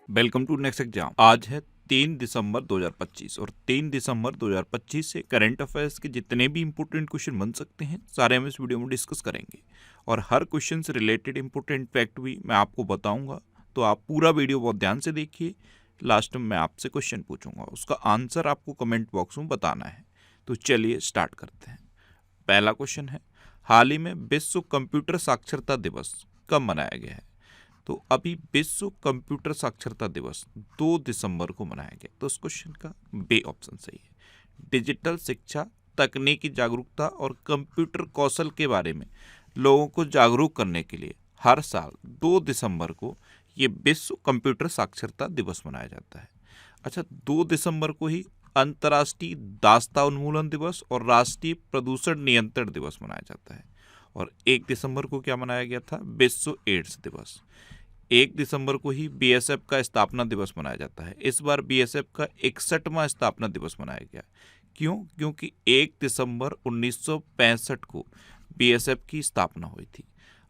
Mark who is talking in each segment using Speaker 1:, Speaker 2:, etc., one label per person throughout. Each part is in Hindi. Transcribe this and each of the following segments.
Speaker 1: Welcome to next exam. आज है 3 दिसंबर 2025 और 3 दिसंबर 2025 से करंट अफेयर्स के जितने भी इंपॉर्टेंट क्वेश्चन बन सकते हैं सारे हम इस वीडियो में डिस्कस करेंगे और हर क्वेश्चन से रिलेटेड इंपॉर्टेंट फैक्ट भी मैं आपको बताऊंगा। तो आप पूरा वीडियो बहुत ध्यान से देखिए। लास्ट में मैं आपसे क्वेश्चन पूछूंगा, उसका आंसर आपको कमेंट बॉक्स में बताना है। तो चलिए स्टार्ट करते हैं। पहला क्वेश्चन है, हाल ही में विश्व कंप्यूटर साक्षरता दिवस कब मनाया गया है? तो अभी विश्व कंप्यूटर साक्षरता दिवस 2 दिसंबर को मनाया गया। तो इस क्वेश्चन का बी ऑप्शन सही है। डिजिटल शिक्षा, तकनीकी जागरूकता और कंप्यूटर कौशल के बारे में लोगों को जागरूक करने के लिए हर साल 2 दिसंबर को ये विश्व कंप्यूटर साक्षरता दिवस मनाया जाता है। अच्छा, 2 दिसंबर को ही अंतर्राष्ट्रीय दास्ता उन्मूलन दिवस और राष्ट्रीय प्रदूषण नियंत्रण दिवस मनाया जाता है। और 1 दिसंबर को क्या मनाया गया था? विश्व एड्स दिवस। 1 दिसंबर को ही बीएसएफ का स्थापना दिवस मनाया जाता है। इस बार बीएसएफ का 61वां स्थापना दिवस मनाया गया। क्यों? क्योंकि 1 दिसंबर 1965 को बीएसएफ की स्थापना हुई थी।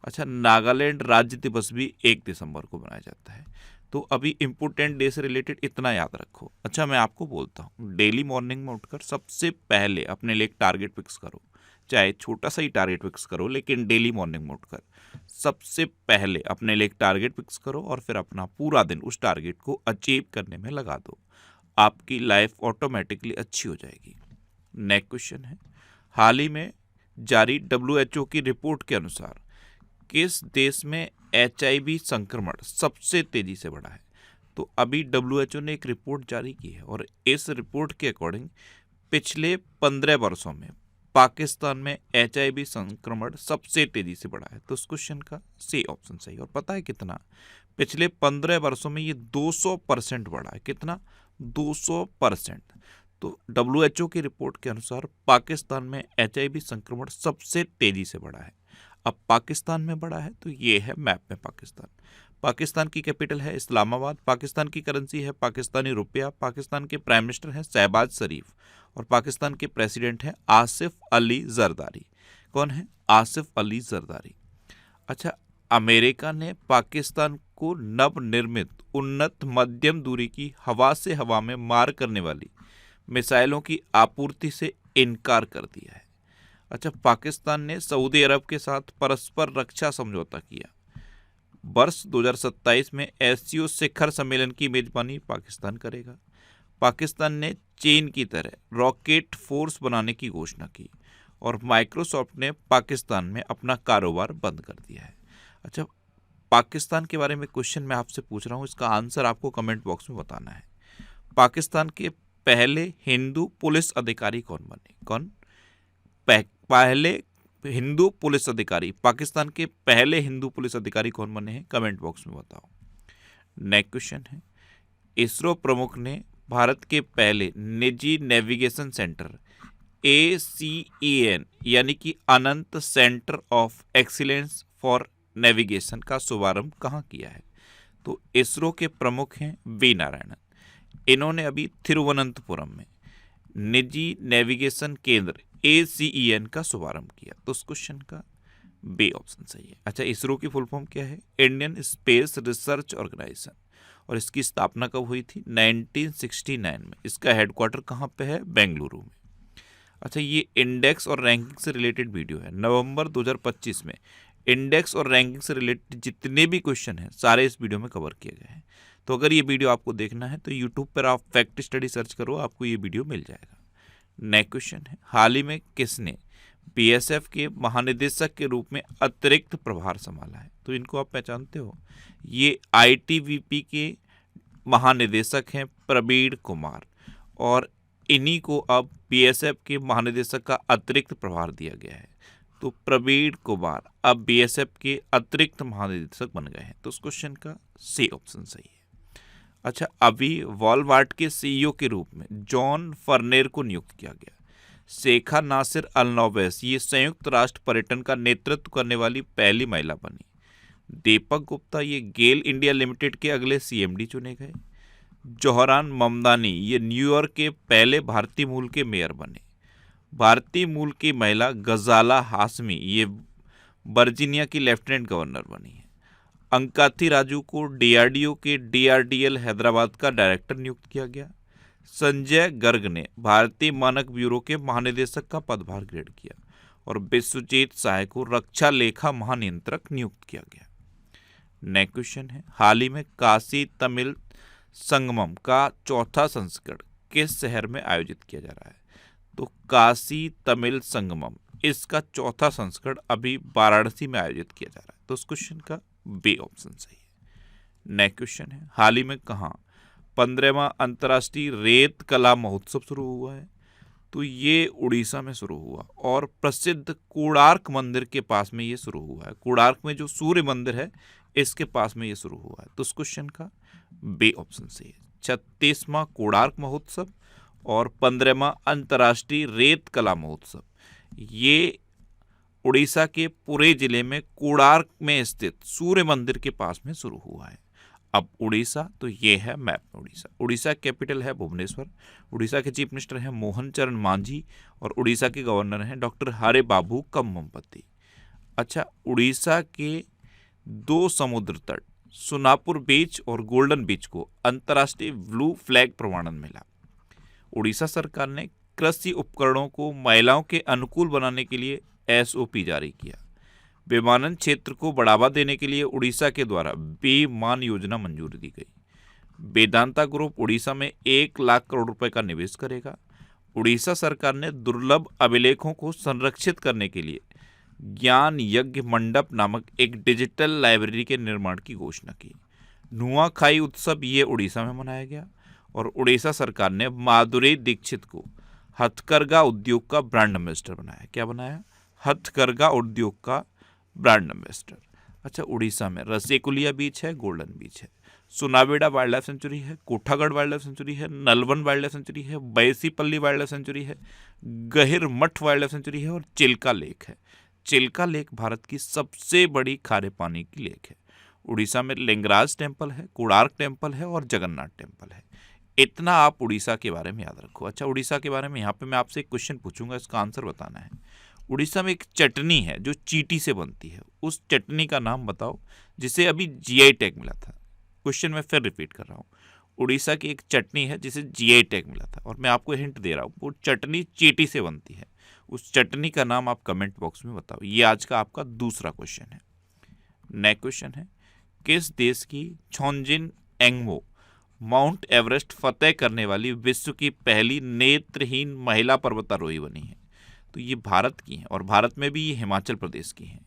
Speaker 1: अच्छा, नागालैंड राज्य दिवस भी 1 दिसंबर को मनाया जाता है। तो अभी इम्पोर्टेंट डे से रिलेटेड इतना याद रखो। अच्छा, मैं आपको बोलता हूँ, डेली मॉर्निंग में उठकर सबसे पहले अपने लिए एक टारगेट फिक्स करो। चाहे छोटा सा ही टारगेट फिक्स करो, लेकिन डेली मॉर्निंग में उठकर सबसे पहले अपने लिए एक टारगेट फिक्स करो और फिर अपना पूरा दिन उस टारगेट को अचीव करने में लगा दो। आपकी लाइफ ऑटोमेटिकली अच्छी हो जाएगी। नेक्स्ट क्वेश्चन है, हाल ही में जारी WHO की रिपोर्ट के अनुसार किस देश में HIV संक्रमण सबसे तेजी से बढ़ा है? तो अभी WHO ने एक रिपोर्ट जारी की है और इस रिपोर्ट के अकॉर्डिंग पिछले 15 वर्षों में पाकिस्तान में HIV संक्रमण सबसे तेजी से बढ़ा है। तो इस क्वेश्चन का सी ऑप्शन सही। और पता है कितना? पिछले 15 वर्षों में ये 200% बढ़ा है। कितना? 200%। तो WHO की रिपोर्ट के अनुसार पाकिस्तान में HIV संक्रमण सबसे तेजी से बढ़ा है। अब पाकिस्तान में बढ़ा है तो ये है मैप में पाकिस्तान। पाकिस्तान की कैपिटल है इस्लामाबाद, पाकिस्तान की करेंसी है पाकिस्तानी रुपया, पाकिस्तान के प्राइम मिनिस्टर हैं शहबाज शरीफ और पाकिस्तान के प्रेसिडेंट हैं आसिफ अली जरदारी। कौन है? आसिफ अली जरदारी। अच्छा, अमेरिका ने पाकिस्तान को नवनिर्मित उन्नत मध्यम दूरी की हवा से हवा में मार करने वाली मिसाइलों की आपूर्ति से इनकार कर दिया है। अच्छा, पाकिस्तान ने सऊदी अरब के साथ परस्पर रक्षा समझौता किया। वर्ष 2027 में SCO शिखर सम्मेलन की मेजबानी पाकिस्तान करेगा। पाकिस्तान ने चीन की तरह रॉकेट फोर्स बनाने की घोषणा की और माइक्रोसॉफ्ट ने पाकिस्तान में अपना कारोबार बंद कर दिया है। अच्छा, पाकिस्तान के बारे में क्वेश्चन मैं आपसे पूछ रहा हूँ, इसका आंसर आपको कमेंट बॉक्स में बताना है। पाकिस्तान के पहले हिंदू पुलिस अधिकारी कौन बने? कौन? पहले हिंदू पुलिस अधिकारी, पाकिस्तान के पहले हिंदू पुलिस अधिकारी कौन बने हैं? कमेंट बॉक्स में बताओ। नेक्स्ट क्वेश्चन है, इसरो प्रमुख ने भारत के पहले निजी नेविगेशन सेंटर ACEN यानी कि Anant centre of excellence for navigation का शुभारंभ कहाँ किया है? तो इसरो के प्रमुख हैं वी नारायणन। इन्होंने अभी तिरुवनंतपुरम में निजी नेविगेशन केंद्र ACEN का शुभारंभ किया। तो उस क्वेश्चन का बी ऑप्शन सही है। अच्छा, इसरो की फुल फॉर्म क्या है? Indian Space Research Organisation. और इसकी स्थापना कब हुई थी? 1969 में। इसका हेडक्वार्टर कहाँ पे है? बेंगलुरु में। अच्छा, ये इंडेक्स और रैंकिंग से रिलेटेड वीडियो है। नवंबर 2025 में इंडेक्स और रैंकिंग से रिलेटेड जितने भी क्वेश्चन हैं सारे इस वीडियो में कवर किए गए हैं। तो अगर ये वीडियो आपको देखना है तो यूट्यूब पर आप फैक्ट स्टडी सर्च करो, आपको ये वीडियो मिल जाएगा। नेक्स्ट क्वेश्चन है, हाल ही में किसने BSF के महानिदेशक के रूप में अतिरिक्त प्रभार संभाला है? तो इनको आप पहचानते हो, ये ITBP के महानिदेशक हैं प्रवीण कुमार और इन्हीं को अब BSF के महानिदेशक का अतिरिक्त प्रभार दिया गया है। तो प्रवीण कुमार अब BSF के अतिरिक्त महानिदेशक बन गए हैं। तो उस क्वेश्चन का सी ऑप्शन सही है। अच्छा, अभी वॉलमार्ट के CEO के रूप में जॉन फर्नेर को नियुक्त किया गया। शेखा नासिर अल नौबैस ये संयुक्त राष्ट्र पर्यटन का नेतृत्व करने वाली पहली महिला बनी। दीपक गुप्ता ये गेल इंडिया लिमिटेड के अगले CMD चुने गए। जोहरान ममदानी ये न्यूयॉर्क के पहले भारतीय मूल के मेयर बने। भारतीय मूल की महिला गजाला हाशमी ये वर्जीनिया की लेफ्टिनेंट गवर्नर बनी है। अंकाथी राजू को डीआरडीओ के डीआरडीएल हैदराबाद का डायरेक्टर नियुक्त किया गया। संजय गर्ग ने भारतीय मानक ब्यूरो के महानिदेशक का पदभार ग्रहण किया और विश्वजीत साय को रक्षा लेखा महानियंत्रक नियुक्त किया गया। नेक्स्ट क्वेश्चन है, हाल ही में काशी तमिल संगमम का चौथा संस्करण किस शहर में आयोजित किया जा रहा है? तो काशी तमिल संगमम इसका चौथा संस्करण अभी वाराणसी में आयोजित किया जा रहा है, तो उस क्वेश्चन का बी ऑप्शन सही है। नेक्स्ट क्वेश्चन है, हाल ही में कहाँ 15वां अंतर्राष्ट्रीय रेत कला महोत्सव शुरू हुआ है? तो ये उड़ीसा में शुरू हुआ और प्रसिद्ध कोणार्क मंदिर के पास में ये शुरू हुआ है। कोणार्क में जो सूर्य मंदिर है इसके पास में ये शुरू हुआ है, तो उस क्वेश्चन का बी ऑप्शन सही है। 36वां कोणार्क महोत्सव और 15वां अंतर्राष्ट्रीय रेत कला महोत्सव ये उड़ीसा के पुरी जिले में कोणार्क में स्थित सूर्य मंदिर के पास में शुरू हुआ है। अब उड़ीसा, तो ये है मैप में उड़ीसा। उड़ीसा कैपिटल है भुवनेश्वर। उड़ीसा के चीफ मिनिस्टर हैं मोहन चरण मांझी और उड़ीसा के गवर्नर हैं डॉक्टर हरे बाबू कम्मपति। अच्छा, उड़ीसा के 2 समुद्र तट सुनापुर बीच और गोल्डन बीच को अंतर्राष्ट्रीय ब्लू फ्लैग प्रमाणन मिला। उड़ीसा सरकार ने कृषि उपकरणों को महिलाओं के अनुकूल बनाने के लिए एसओपी जारी किया। विमानन क्षेत्र को बढ़ावा देने के लिए उड़ीसा के द्वारा विमान योजना मंजूरी दी गई। वेदांता ग्रुप उड़ीसा में 1 लाख करोड़ रुपए का निवेश करेगा। उड़ीसा सरकार ने दुर्लभ अभिलेखों को संरक्षित करने के लिए ज्ञान यज्ञ मंडप नामक एक डिजिटल लाइब्रेरी के निर्माण की घोषणा की। नुआखाई उत्सव ये उड़ीसा में मनाया गया और उड़ीसा सरकार ने माधुरी दीक्षित को हथकरघा उद्योग का ब्रांड एम्बेसडर बनाया। क्या बनाया? हथकरघा उद्योग का ब्रांड एम्बेसडर। अच्छा, उड़ीसा में रसेकुलिया बीच है, गोल्डन बीच है, सुनावेड़ा वाइल्ड लाइफ सेंचुरी है, कोठागढ़ वाइल्ड लाइफ सेंचुरी है, नलवन वाइल्ड लाइफ सेंचुरी है, बैसीपल्ली वाइल्ड लाइफ सेंचुरी है, गहिर मठ वाइल्ड लाइफ सेंचुरी है और चिल्का लेक है। चिल्का लेक भारत की सबसे बड़ी खारे पानी की लेक है। उड़ीसा में लिंगराज टेम्पल है, कोणार्क टेम्पल है और जगन्नाथ टेम्पल है। इतना आप उड़ीसा के बारे में याद रखो। अच्छा, उड़ीसा के बारे में यहाँ पे मैं आपसे एक क्वेश्चन पूछूंगा, इसका आंसर बताना है। उड़ीसा में एक चटनी है जो चींटी से बनती है, उस चटनी का नाम बताओ जिसे अभी जीआई टैग मिला था। क्वेश्चन मैं फिर रिपीट कर रहा हूँ, उड़ीसा की एक चटनी है जिसे जीआई टैग मिला था और मैं आपको हिंट दे रहा हूँ, वो चटनी चींटी से बनती है। उस चटनी का नाम आप कमेंट बॉक्स में बताओ। ये आज का आपका दूसरा क्वेश्चन है। नेक्स्ट क्वेश्चन है, किस देश की छोंजिन एंगमो माउंट एवरेस्ट फतेह करने वाली विश्व की पहली नेत्रहीन महिला पर्वतारोही बनी है? तो ये भारत की हैं और भारत में भी ये हिमाचल प्रदेश की हैं।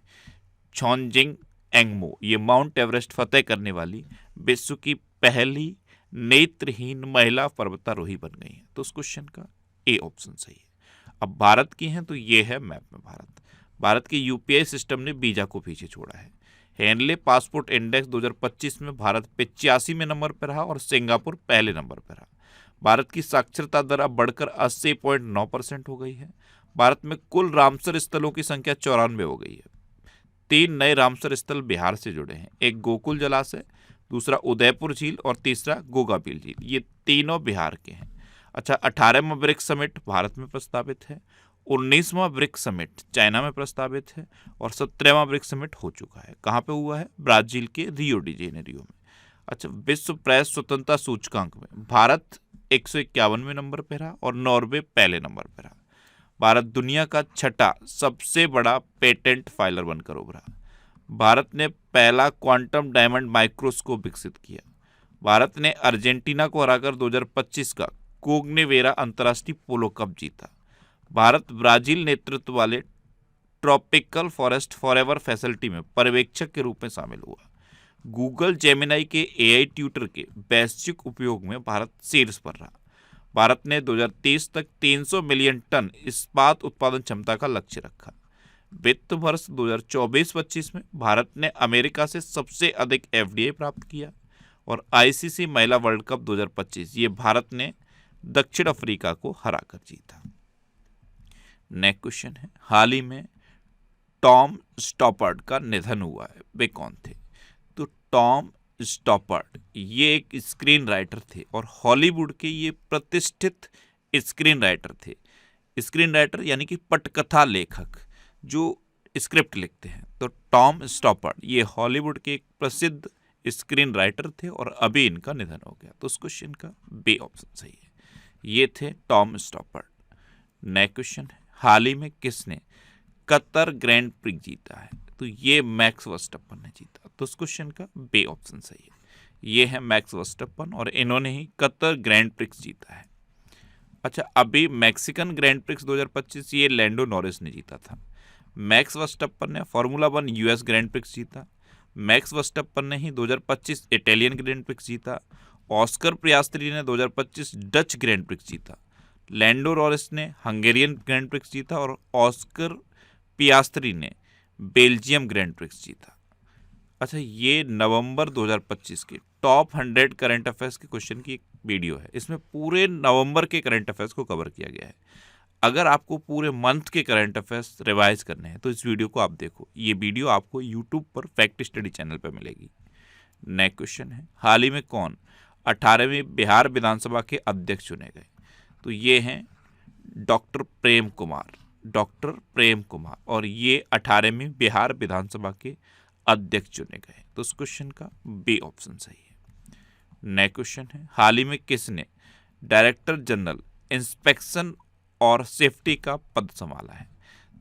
Speaker 1: छोंजिन एंगमो ये माउंट एवरेस्ट फतेह करने वाली विश्व की पहली नेत्रहीन महिला पर्वतारोही बन गई है, तो उस क्वेश्चन का ए ऑप्शन सही है। अब भारत की हैं तो ये है मैप में भारत। भारत के यूपीआई सिस्टम ने वीजा को पीछे छोड़ा है। हेनले पासपोर्ट इंडेक्स 2025 में भारत 85वें नंबर पर रहा और सिंगापुर पहले नंबर पर रहा। भारत की साक्षरता दर अब बढ़कर 80.9% हो गई है। भारत में कुल रामसर स्थलों की संख्या 94 हो गई है। 3 नए रामसर स्थल बिहार से जुड़े हैं, एक गोकुल जलाशय, दूसरा उदयपुर झील और तीसरा गोगापील झील। ये तीनों बिहार के हैं। अच्छा, 18वां ब्रिक्स समिट भारत में प्रस्तावित है, 19वां ब्रिक्स समिट चाइना में प्रस्तावित है और 17वां ब्रिक्स समिट हो चुका है। कहाँ पे हुआ है? ब्राजील के रियो डी जेनेरियो में। अच्छा, विश्व प्रेस स्वतंत्रता सूचकांक में भारत 151वें नंबर पर रहा और नॉर्वे पहले नंबर पर रहा। भारत दुनिया का 6ठा सबसे बड़ा पेटेंट फाइलर बनकर उभरा। भारत ने पहला क्वांटम डायमंड माइक्रोस्कोप विकसित किया। भारत ने अर्जेंटीना को हराकर 2025 का कोग्नेवेरा अंतर्राष्ट्रीय पोलो कप जीता। भारत ब्राजील नेतृत्व वाले ट्रॉपिकल फॉरेस्ट फॉरएवर फैसिलिटी में पर्यवेक्षक के रूप में शामिल हुआ। गूगल जेमिनाई के एआई ट्यूटर के वैश्विक उपयोग में भारत शीर्ष पर रहा। भारत ने 2030 तक 300 मिलियन टन इस्पात उत्पादन क्षमता का लक्ष्य रखा। वित्त वर्ष 2024-25 में भारत ने अमेरिका से सबसे अधिक एफडीआई प्राप्त किया और आईसीसी महिला वर्ल्ड कप 2025 ये भारत ने दक्षिण अफ्रीका को हराकर जीता। नेक्स्ट क्वेश्चन है, हाल ही में टॉम स्टॉपर्ड का निधन हुआ है, वे कौन थे? तो टॉम स्टॉपर्ड ये एक स्क्रीन राइटर थे और हॉलीवुड के ये प्रतिष्ठित स्क्रीन राइटर थे। स्क्रीन राइटर यानी कि पटकथा लेखक, जो स्क्रिप्ट लिखते हैं? तो टॉम स्टॉपर्ड, ये हॉलीवुड के एक प्रसिद्ध स्क्रीन राइटर थे और अभी इनका निधन हो गया। तो उस क्वेश्चन का बी ऑप्शन सही है। ये थे टॉम स्टॉपर्ड। नेक्स्ट क्वेश्चन है, हाल ही में किसने कतर ग्रैंड प्रिक्स जीता है? तो ये मैक्स वर्स्टैपन ने जीता। तो उस क्वेश्चन का बी ऑप्शन सही है। ये है मैक्स वर्स्टैपन और इन्होंने ही कतर ग्रैंड प्रिक्स जीता है। अच्छा, अभी मैक्सिकन ग्रैंड प्रिक्स 2025 ये लैंडो नॉरिस ने जीता था। मैक्स वर्स्टैपन ने फार्मूला 1 यूएस ग्रैंड प्रिक्स जीता। मैक्स वर्स्टैपन ने ही 2025 इटालियन ग्रैंड प्रिक्स जीता। ऑस्कर पियास्त्री ने 2025 डच ग्रैंड प्रिक्स जीता। लैंडो नॉरिस ने हंगेरियन ग्रैंड प्रिक्स जीता और ऑस्कर पियास्त्री ने बेल्जियम ग्रैंड प्रिक्स जीता। अच्छा, ये नवंबर 2025 के टॉप 100 करंट अफेयर्स के क्वेश्चन की एक वीडियो है। इसमें पूरे नवंबर के करंट अफेयर्स को कवर किया गया है। अगर आपको पूरे मंथ के करंट अफेयर्स रिवाइज करने हैं तो इस वीडियो को आप देखो। ये वीडियो आपको यूट्यूब पर फैक्ट स्टडी चैनल पर मिलेगी। नेक्स्ट क्वेश्चन है, हाल ही में कौन 18वीं बिहार विधानसभा के अध्यक्ष चुने गए? तो ये हैं डॉक्टर प्रेम कुमार। डॉक्टर प्रेम कुमार और ये 18वीं बिहार विधानसभा के अध्यक्ष चुने गए। तो उस क्वेश्चन का बी ऑप्शन सही है। नेक्स्ट क्वेश्चन है, हाल ही में किसने डायरेक्टर जनरल इंस्पेक्शन और सेफ्टी का पद संभाला है?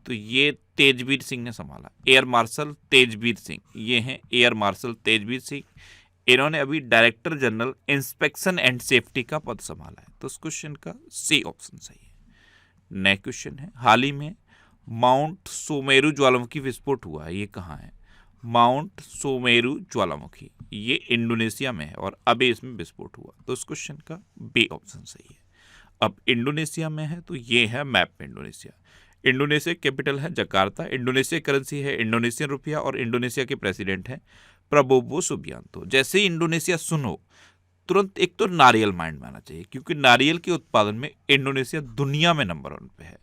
Speaker 1: तो ये तेजवीर सिंह ने संभाला। एयर मार्शल तेजवीर सिंह, ये हैं एयर मार्शल तेजवीर सिंह। इन्होंने अभी director general inspection and safety का पद संभाला है। तो उस क्वेश्चन का सी ऑप्शन सही है। नेक्स्ट क्वेश्चन है, हाल ही में माउंट सोमेरु ज्वालामुखी विस्फोट हुआ है, ये कहाँ है? माउंट सोमेरु ज्वालामुखी ये इंडोनेशिया में है और अभी इसमें विस्फोट हुआ। तो उस क्वेश्चन का बी ऑप्शन सही है। अब इंडोनेशिया में है तो ये है मैप में इंडोनेशिया। इंडोनेशिया कैपिटल है जकार्ता। इंडोनेशिया करेंसी है इंडोनेशियन रुपया और इंडोनेशिया के प्रेसिडेंट हैं प्रबोवो सुबियांतो। जैसे ही इंडोनेशिया सुनो तुरंत एक तो नारियल माइंड में आना चाहिए, क्योंकि नारियल के उत्पादन में इंडोनेशिया दुनिया में नंबर 1 पे है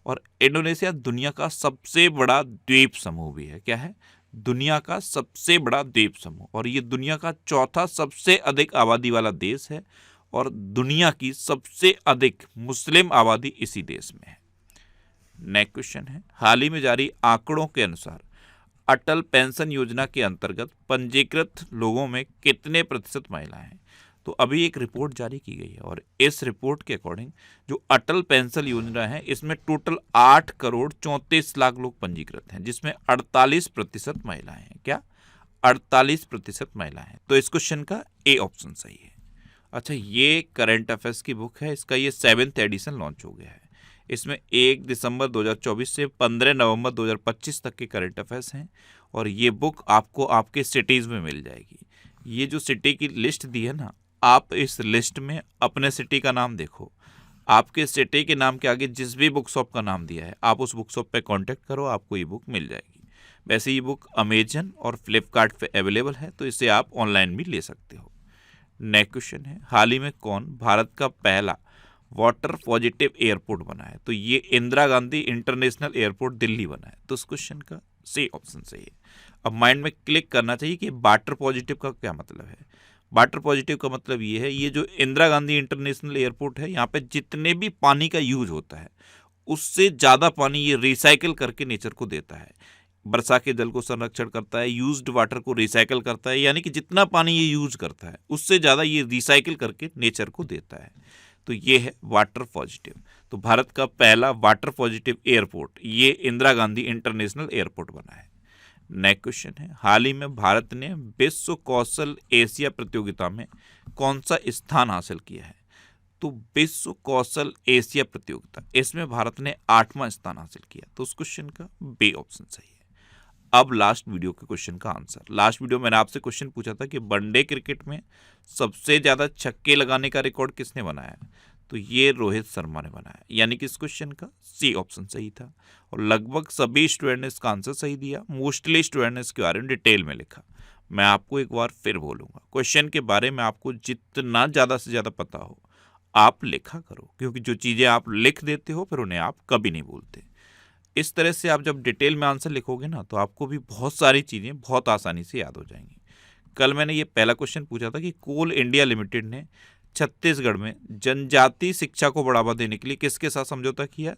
Speaker 1: और इंडोनेशिया दुनिया का सबसे बड़ा द्वीप समूह भी है। क्या है? दुनिया का सबसे बड़ा द्वीप समूह, और ये दुनिया का चौथा सबसे अधिक आबादी वाला देश है और दुनिया की सबसे अधिक मुस्लिम आबादी इसी देश में है। नेक्स्ट क्वेश्चन है, हाल ही में जारी आंकड़ों के अनुसार अटल पेंशन योजना के अंतर्गत पंजीकृत लोगों में कितने प्रतिशत महिलाएं हैं? तो अभी एक रिपोर्ट जारी की गई है और इस रिपोर्ट के अकॉर्डिंग जो अटल पेंशन योजना है इसमें टोटल 8 करोड़ 34 लाख लोग पंजीकृत हैं, जिसमें 48% महिलाएं हैं। क्या? 48% महिलाएं हैं। तो इस क्वेश्चन का ए ऑप्शन सही है। अच्छा, ये करंट अफेयर्स की बुक है, इसका ये 7th एडिशन लॉन्च हो गया है। इसमें 1 दिसंबर 2024 से 15 नवंबर 2025 तक के करंट अफेयर्स हैं और ये बुक आपको आपके सिटीज़ में मिल जाएगी। ये जो सिटी की लिस्ट दी है ना, आप इस लिस्ट में अपने सिटी का नाम देखो। आपके सिटी के नाम के आगे जिस भी बुक शॉप का नाम दिया है आप उस बुक शॉप पे कांटेक्ट करो, आपको ये बुक मिल जाएगी। वैसे ये बुक अमेजन और फ्लिपकार्ट पे अवेलेबल है, तो इसे आप ऑनलाइन भी ले सकते हो। नेक्स्ट क्वेश्चन है, हाल ही में कौन भारत का पहला वाटर पॉजिटिव एयरपोर्ट बना है? तो ये इंदिरा गांधी इंटरनेशनल एयरपोर्ट दिल्ली बना है। तो उस क्वेश्चन का सी ऑप्शन सही है। अब माइंड में क्लिक करना चाहिए कि वाटर पॉजिटिव का क्या मतलब है। वाटर पॉजिटिव का मतलब ये है, ये जो इंदिरा गांधी इंटरनेशनल एयरपोर्ट है यहाँ पे जितने भी पानी का यूज होता है उससे ज़्यादा पानी ये रिसाइकिल करके नेचर को देता है। वर्षा के जल को संरक्षण करता है, यूज्ड वाटर को रिसाइकिल करता है, यानी कि जितना पानी ये यूज करता है उससे ज़्यादा ये रिसाइकिल करके नेचर को देता है। तो ये है वाटर पॉजिटिव। तो भारत का पहला वाटर पॉजिटिव एयरपोर्ट ये इंदिरा गांधी इंटरनेशनल एयरपोर्ट बना है। नेक्स्ट क्वेश्चन है, हाल ही में भारत ने विश्व कौशल एशिया प्रतियोगिता में कौन सा स्थान हासिल किया है? तो विश्व कौशल एशिया प्रतियोगिता इसमें भारत ने 8वां स्थान हासिल किया। तो उस क्वेश्चन का बी ऑप्शन सही है। अब लास्ट वीडियो के क्वेश्चन का आंसर। लास्ट वीडियो मैंने आपसे क्वेश्चन पूछा था कि वनडे क्रिकेट में सबसे ज़्यादा छक्के लगाने का रिकॉर्ड किसने बनाया? तो ये रोहित शर्मा ने बनाया, यानी कि इस क्वेश्चन का सी ऑप्शन सही था। और लगभग सभी स्टूडेंट ने इसका आंसर सही दिया। मोस्टली स्टूडेंट ने इसके बारे में डिटेल में लिखा। मैं आपको एक बार फिर बोलूँगा, क्वेश्चन के बारे में आपको जितना ज़्यादा से ज़्यादा पता हो आप लिखा करो, क्योंकि जो चीज़ें आप लिख देते हो फिर उन्हें आप कभी नहीं भूलते। इस तरह से आप जब डिटेल में आंसर लिखोगे ना तो आपको भी बहुत सारी चीज़ें बहुत आसानी से याद हो जाएंगी। कल मैंने ये पहला क्वेश्चन पूछा था कि कोल इंडिया लिमिटेड ने छत्तीसगढ़ में जनजातीय शिक्षा को बढ़ावा देने के लिए किसके साथ समझौता किया?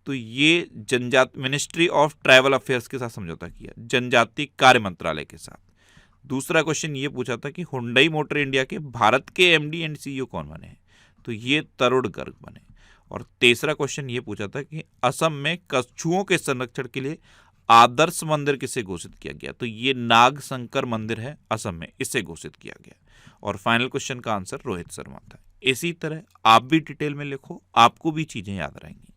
Speaker 1: तो ये जनजाति मिनिस्ट्री ऑफ ट्राइबल अफेयर्स के साथ समझौता किया, जनजाति कार्य मंत्रालय के साथ। दूसरा क्वेश्चन ये पूछा था कि हुंडई मोटर इंडिया के भारत के एमडी एंड सीईओ कौन बने हैं, तो ये तरुण गर्ग बने। और तीसरा क्वेश्चन ये पूछा था कि असम में कछुओं के संरक्षण के लिए आदर्श मंदिर किसे घोषित किया गया, तो ये नाग शंकर मंदिर है असम में, इसे घोषित किया गया। और फाइनल क्वेश्चन का आंसर रोहित शर्मा था। इसी तरह आप भी डिटेल में लिखो, आपको भी चीजें याद रहेंगी।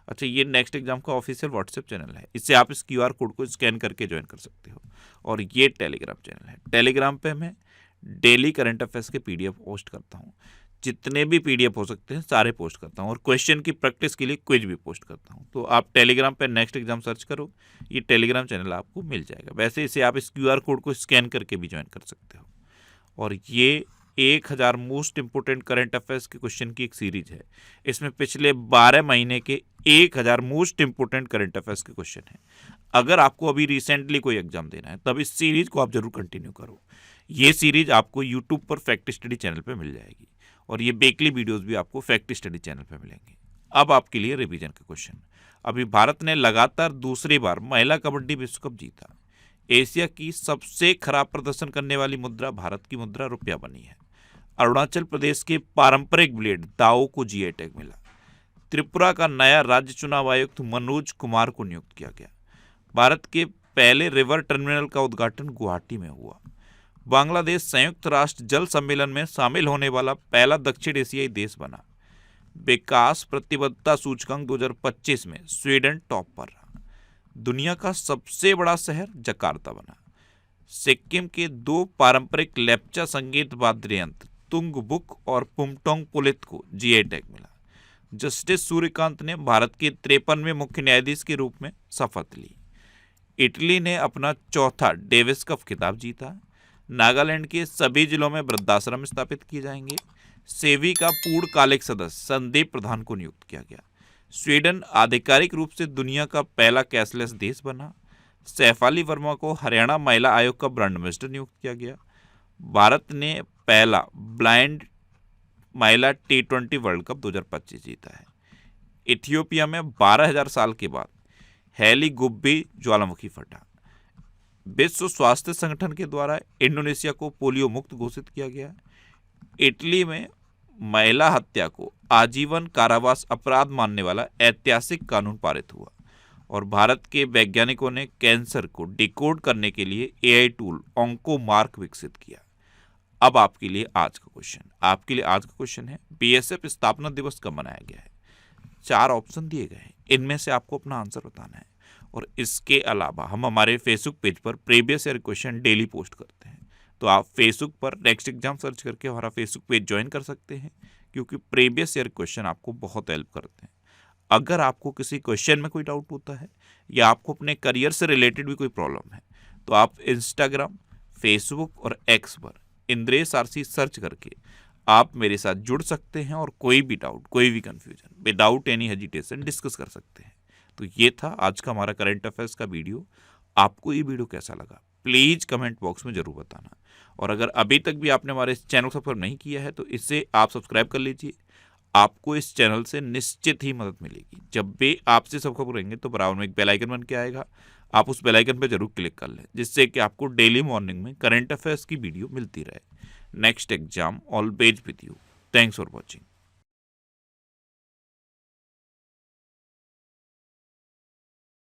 Speaker 1: अच्छा, ये नेक्स्ट एग्जाम का ऑफिशियल व्हाट्सएप चैनल है, इससे आप इस क्यूआर कोड को स्कैन करके ज्वाइन कर सकते हो। और ये टेलीग्राम चैनल है, टेलीग्राम पे मैं डेली करंट अफेयर्स के पीडीएफ पोस्ट करता हूँ, जितने भी पीडीएफ हो सकते हैं सारे पोस्ट करता हूँ, और क्वेश्चन की प्रैक्टिस के लिए क्विज भी पोस्ट करता हूँ। तो आप टेलीग्राम पे नेक्स्ट एग्जाम सर्च करो, ये टेलीग्राम चैनल आपको मिल जाएगा। वैसे इसे आप इस क्यूआर कोड को स्कैन करके भी ज्वाइन कर सकते हो। और ये 1000 मोस्ट इंपोर्टेंट करंट अफेयर्स के क्वेश्चन की एक सीरीज है, इसमें पिछले 12 महीने के 1000 मोस्ट इंपोर्टेंट करंट अफेयर्स के क्वेश्चन हैं। अगर आपको अभी रिसेंटली कोई एग्जाम देना है तब इस सीरीज को आप जरूर कंटिन्यू करो। ये सीरीज आपको यूट्यूब पर फैक्ट स्टडी चैनल पर मिल जाएगी, और ये वीकली वीडियोस भी आपको फैक्ट स्टडी चैनल पर मिलेंगे। अब आपके लिए रिवीजन का क्वेश्चन। अभी भारत ने लगातार दूसरी बार महिला कबड्डी विश्व कप जीता। एशिया की सबसे खराब प्रदर्शन करने वाली मुद्रा भारत की मुद्रा रुपया बनी है। अरुणाचल प्रदेश के पारंपरिक ब्लेड दाओ को जीआई टैग मिला। त्रिपुरा का नया राज्य चुनाव आयुक्त मनोज कुमार को नियुक्त किया गया। भारत के पहले रिवर टर्मिनल का उद्घाटन गुवाहाटी में हुआ। बांग्लादेश संयुक्त राष्ट्र जल सम्मेलन में शामिल होने वाला पहला दक्षिण एशियाई देश बना। विकास प्रतिबद्धता सूचकांक 2025 में स्वीडन टॉप पर रहा। दुनिया का सबसे बड़ा शहर जकार्ता बना। सिक्किम के 2 पारंपरिक लेप्चा संगीत वाद्य यंत्र तुंगबुक और पुमटोंग पुलित को जीआई टैग मिला। जस्टिस सूर्यकांत ने भारत के 53वें मुख्य न्यायाधीश के रूप में शपथ ली। इटली ने अपना चौथा डेविस कप खिताब जीता। नागालैंड के सभी जिलों में वृद्धाश्रम स्थापित किए जाएंगे। सेवी का पूर्णकालिक सदस्य संदीप प्रधान को नियुक्त किया गया। स्वीडन आधिकारिक रूप से दुनिया का पहला कैशलेस देश बना। सैफाली वर्मा को हरियाणा महिला आयोग का ब्रांड एम्बेसडर नियुक्त किया गया। भारत ने पहला ब्लाइंड महिला T20 वर्ल्ड कप 2025 जीता है। इथियोपिया में 12,000 साल के बाद हेली गुब्बी ज्वालामुखी फटा। विश्व स्वास्थ्य संगठन के द्वारा इंडोनेशिया को पोलियो मुक्त घोषित किया गया। इटली में महिला हत्या को आजीवन कारावास अपराध मानने वाला ऐतिहासिक कानून पारित हुआ। और भारत के वैज्ञानिकों ने कैंसर को डिकोड करने के लिए एआई टूल ऑन्कोमार्क विकसित किया। अब आपके लिए आज का क्वेश्चन है बीएसएफ स्थापना दिवस कब मनाया गया है। 4 ऑप्शन दिए गए हैं, इनमें से आपको अपना आंसर बताना है। और इसके अलावा हम हमारे फेसबुक पेज पर previous year question daily post करते हैं, तो आप फेसबुक पर नेक्स्ट एग्जाम सर्च करके हमारा फेसबुक पेज ज्वाइन कर सकते हैं, क्योंकि प्रीवियस ईयर क्वेश्चन आपको बहुत हेल्प करते हैं। अगर आपको किसी क्वेश्चन में कोई डाउट होता है या आपको अपने करियर से रिलेटेड भी कोई प्रॉब्लम है, तो आप इंस्टाग्राम, फेसबुक और एक्स पर इंद्रेश आरसी सर्च करके आप मेरे साथ जुड़ सकते हैं, और कोई भी डाउट, कोई भी confusion without any hesitation discuss कर सकते हैं। तो ये था आज का हमारा करंट अफेयर्स का वीडियो। आपको ये वीडियो कैसा लगा प्लीज़ कमेंट बॉक्स में ज़रूर बताना। और अगर अभी तक भी आपने हमारे इस चैनल को सब्सक्राइब नहीं किया है तो इसे आप सब्सक्राइब कर लीजिए। आपको इस चैनल से निश्चित ही मदद मिलेगी। जब भी आपसे सब्सक्राइब करेंगे तो बराबर में एक बेल आइकन बन के आएगा, आप उस बेल आइकन पर जरूर क्लिक कर लें, जिससे कि आपको डेली मॉर्निंग में करंट अफेयर्स की वीडियो मिलती रहे। Next exam always with you. Thanks for watching.